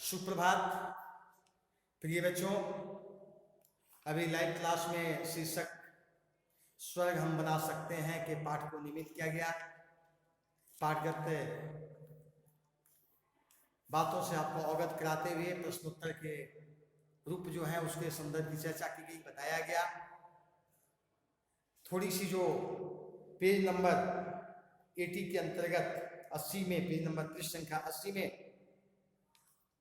सुप्रभात प्रिय बच्चों। अभी लाइव क्लास में शीर्षक स्वर्ग हम बना सकते हैं के पाठ को निमित्त किया गया। पाठगत बातों से आपको अवगत कराते हुए प्रश्नोत्तर के रूप जो है उसके संदर्भ की चर्चा की गई, बताया गया। थोड़ी सी जो पेज नंबर 80 के अंतर्गत 80 में, पेज नंबर पृष्ठ संख्या 80 में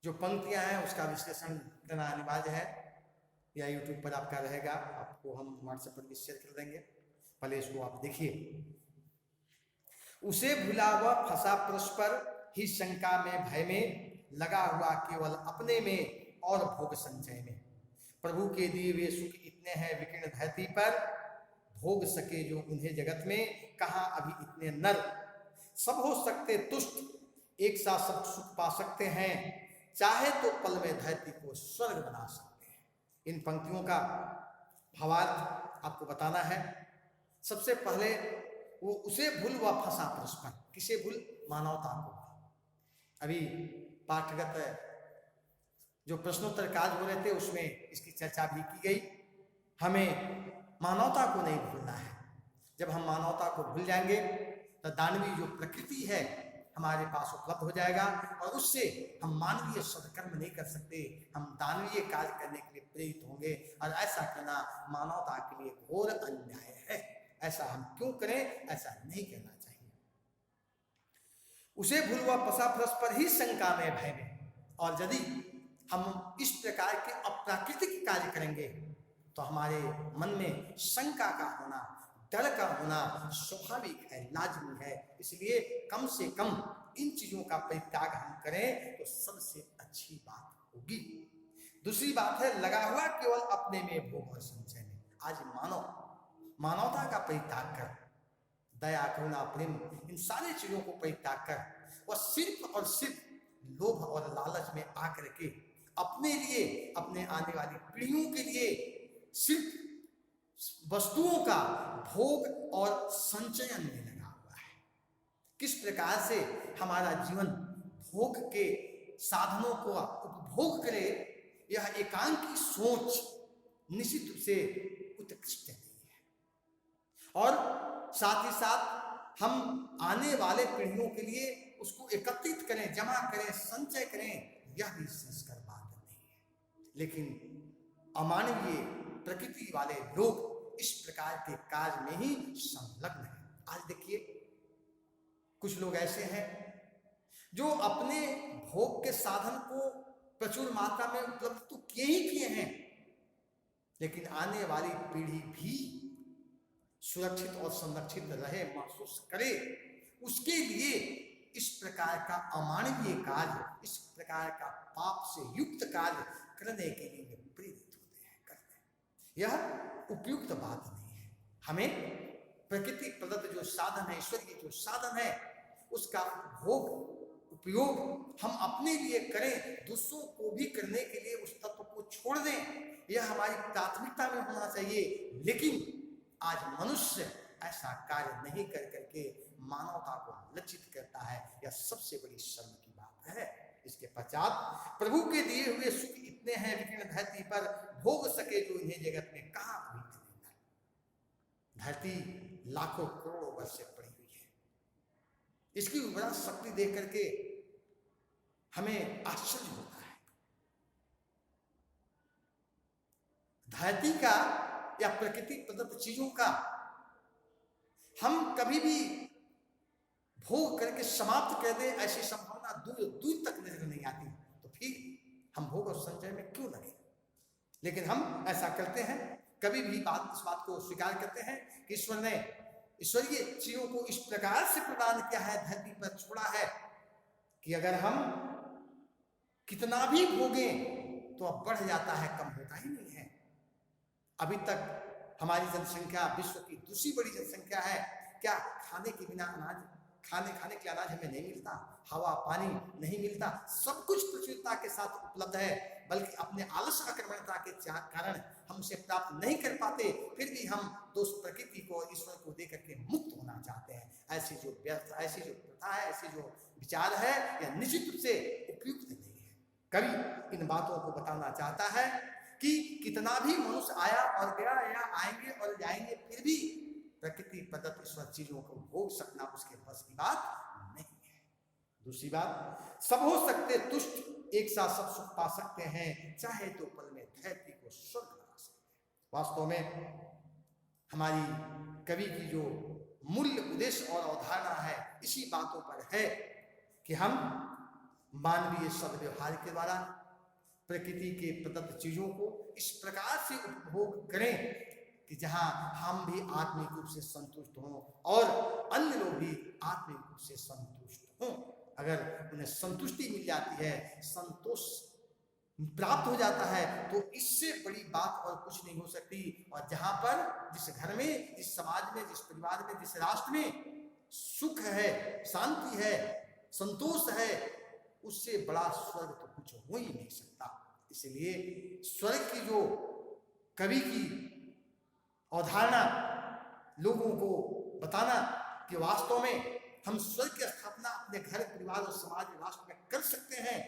जो पंक्तियां हैं उसका विश्लेषण करना अनिवार्य है। या यूट्यूब पर आपका रहेगा, आपको हम व्हाट्सएप पर भी शेयर कर देंगे, पहले इसको आप देखिए। उसे भुला हुआ फंसा परस्पर ही शंका में भय में, लगा हुआ केवल अपने में और भोग संचय में। प्रभु के दिए हुए सुख इतने हैं विकीर्ण धरती पर, भोग सके जो उन्हें जगत में, कहाँ अभी इतने नर। सब हो सकते तुष्ट, एक साथ सब सुख पा सकते हैं, चाहे तो पल में धरती को स्वर्ग बना सकते हैं। इन पंक्तियों का भावार्थ आपको बताना है। सबसे पहले वो उसे भूल व फंसा परस्पर, किसे भूल? मानवता को। अभी पाठगत जो प्रश्नोत्तर कार्य हो रहे थे उसमें इसकी चर्चा भी की गई। हमें मानवता को नहीं भूलना है। जब हम मानवता को भूल जाएंगे तो दानवीय जो प्रकृति है हमारे पास उपलब्ध हो जाएगा और उससे हम मानवीय सदकर्म नहीं कर सकते, हम दानवीय कार्य करने के लिए प्रेरित होंगे। और ऐसा करना मानवता के लिए घोर अन्याय है। ऐसा हम क्यों करें? ऐसा नहीं करना चाहिए। उसे भूलवा पसा परस्पर ही शंका में भय में। और यदि हम इस प्रकार के अप्राकृतिक कार्य करेंगे तो हमारे मन में शंका का होना, डर का होना स्वाभाविक है, लाजमी है। इसलिए कम से कम इन चीजों का परित्याग हम करें तो सबसे अच्छी बात होगी। दूसरी बात है लगा हुआ केवल अपने में भोग और संचय में। आज मानवता का परित्याग कर, दया करुणा प्रेम इन सारी चीजों को परित्याग कर वह सिर्फ और सिर्फ लोभ और लालच में आकर के अपने लिए, अपने आने वाली पीढ़ियों के लिए सिर्फ वस्तुओं का भोग और संचयन में लगा हुआ है। किस प्रकार से हमारा जीवन भोग के साधनों को उपभोग करे, यह एकांकी सोच निश्चित रूप से उत्कृष्ट नहीं है। और साथ ही साथ हम आने वाले पीढ़ियों के लिए उसको एकत्रित करें, जमा करें, संचय करें, यह भी संस्कार बात नहीं है। लेकिन अमानवीय प्रकृति वाले लोग इस प्रकार के कार्य में ही संलग्न है। आज देखिए कुछ लोग ऐसे हैं जो अपने भोग के साधन को प्रचुर मात्रा में उपलब्ध तो किए ही किए हैं, लेकिन आने वाली पीढ़ी भी सुरक्षित और संरक्षित रहे, महसूस करे, उसके लिए इस प्रकार का अमानवीय कार्य, इस प्रकार का पाप से युक्त कार्य करने के लिए प्रेरित होते हैं, करते हैं। यह उपयुक्त बात नहीं है। हमें प्रकृति प्रदत्त जो साधन है, ईश्वरीय जो साधन है, उसका भोग उपयोग हम अपने लिए करें, दूसरों को भी करने के लिए उस तत्व को छोड़ दें, यह हमारी प्राथमिकता में होना चाहिए। लेकिन आज मनुष्य ऐसा कार्य नहीं कर करके मानवता को लज्जित करता है। यह सबसे बड़ी शर्म की बात है। इसके पश्चात प्रभु के दिए हुए सुख इतने हैं विकीर्ण धरती पर, भोग सके जो इन्हें जगत में, कहाँ अभी इतने नर। धरती लाखों करोड़ों वर्ष से पड़ी हुई है। इसकी उर्वरा शक्ति देख करके हमें आश्चर्य होता है। धरती का या प्रकृति प्रदत्त चीजों का हम कभी भी भोग करके समाप्त कर दे, ऐसी संभावना दूर दूर तक नजर नहीं आती। तो फिर हम भोग और संचय में क्यों लगे? लेकिन हम ऐसा करते हैं, कभी भी इस बात को स्वीकार करते हैं कि ईश्वर ने ईश्वरीय चीजों को इस प्रकार से प्रदान किया है, धरती पर छोड़ा है कि अगर हम कितना भी भोगें तो अब बढ़ जाता है, कम होता ही नहीं है। अभी तक हमारी जनसंख्या विश्व की दूसरी बड़ी जनसंख्या है। क्या खाने के बिना अनाज, खाने के लिए अनाज हमें नहीं मिलता, हवा पानी नहीं मिलता, सब कुछ प्रचुरता के साथ उपलब्ध है, बल्कि अपने आलस आक्रमणता के कारण हम उसे प्राप्त नहीं कर पाते, फिर भी हम दोस्त प्रकृति को, ईश्वर को देकर के मुक्त होना चाहते हैं। ऐसी जो व्यर्थ, ऐसी जो प्रथा है, ऐसी जो विचार है, यह निश्चित रूप से उपयुक्त नहीं है। कवि इन बातों को बताना चाहता है कि कितना भी मनुष्य आया और गया या आएंगे और जाएंगे, फिर भी प्रकृति प्रदत्त ईश्वर चीजों को भोग सकना उसके बस की बात नहीं है। दूसरी बात, सब हो सकते तुष्ट, एक साथ सब सुख पा सकते हैं, चाहे तो पल में धरती को स्वर्ग बना सकते हैं। वास्तव में हमारी कवि की जो मूल्य उद्देश्य और अवधारणा है इसी बातों पर है कि हम मानवीय सद्व्यवहार के द्वारा प्रकृति के प्रदत्त चीजों को इस प्रकार से उपभोग करें कि जहां हम भी आत्मिक रूप से संतुष्ट हों और अन्य लोग भी आत्मिक रूप से संतुष्ट हों। अगर उन्हें संतुष्टि मिल जाती है, संतोष प्राप्त हो जाता है, तो इससे बड़ी बात और कुछ नहीं हो सकती। और जहां पर जिस घर में, जिस समाज में, जिस परिवार में, जिस राष्ट्र में सुख है, शांति है, संतोष है, उससे बड़ा स्वर्ग तो कुछ हो ही नहीं सकता। इसलिए स्वर्ग की जो कवि की अवधारणा लोगों को बताना कि वास्तव में हम स्वर्ग की स्थापना अपने घर, परिवार और समाज, राष्ट्र में कर सकते हैं,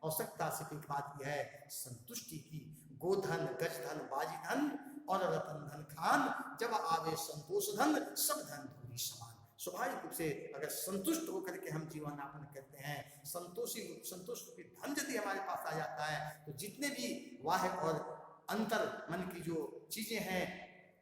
आवश्यकता से एक बात यह है संतुष्टि की। गोधन, गजधन, बाजीधन और रतन धन खान, जब आवे संतोष धन, सब धन धूरी समान। स्वाभाविक रूप से अगर संतुष्ट होकर के हम जीवन यापन करते हैं, संतोष रूपी धन यदि हमारे पास आ जाता है, तो जितने भी बाह्य और अंतर मन की जो चीजें हैं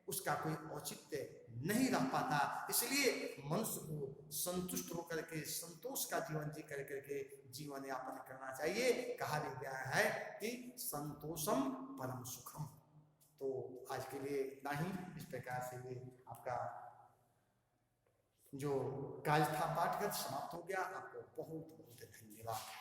उसका कोई औचित्य नहीं रह पाता। इसलिए मनुष्य को संतुष्ट होकर के संतोष का जीवन जी कर करके जीवन यापन करना चाहिए। कहा भी गया है कि संतोषम परम सुखम। तो आज के लिए इतना ही। इस प्रकार से ये आपका जो कार्य था पाठगत समाप्त हो गया। आपको बहुत बहुत धन्यवाद।